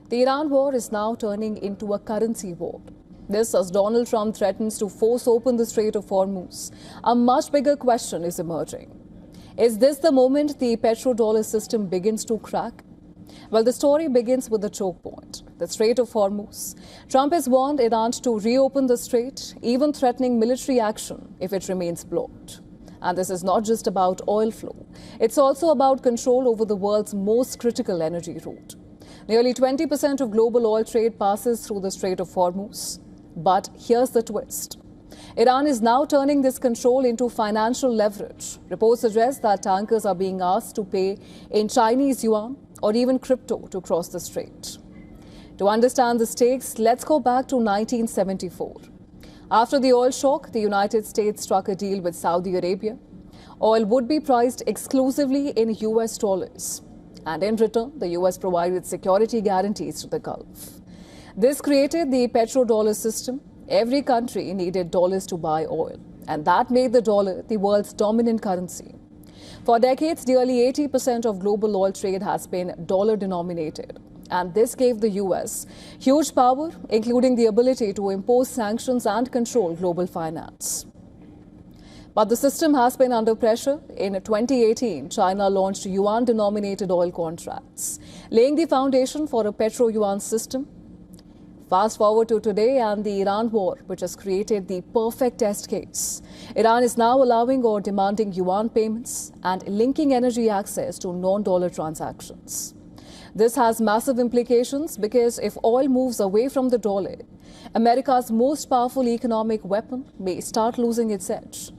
The Iran war is now turning into a currency war. This as Donald Trump threatens to force open the Strait of Hormuz. A much bigger question is emerging. Is this the moment the petrodollar system begins to crack? Well, the story begins with the choke point, the Strait of Hormuz. Trump has warned Iran to reopen the strait, even threatening military action if it remains blocked. And this is not just about oil flow. It's also about control over the world's most critical energy route. Nearly 20% of global oil trade passes through the Strait of Hormuz. But here's the twist. Iran is now turning this control into financial leverage. Reports suggest that tankers are being asked to pay in Chinese yuan or even crypto to cross the strait. To understand the stakes, let's go back to 1974. After the oil shock, the United States struck a deal with Saudi Arabia. Oil would be priced exclusively in US dollars. And in return, the US provided security guarantees to the Gulf. This created the petrodollar system. Every country needed dollars to buy oil, and that made the dollar the world's dominant currency. For decades, nearly 80% of global oil trade has been dollar-denominated, and this gave the US huge power, including the ability to impose sanctions and control global finance. But the system has been under pressure. In 2018, China launched yuan-denominated oil contracts, laying the foundation for a petro-yuan system. Fast forward to today and the Iran war, which has created the perfect test case. Iran is now allowing or demanding yuan payments and linking energy access to non-dollar transactions. This has massive implications because if oil moves away from the dollar, America's most powerful economic weapon may start losing its edge.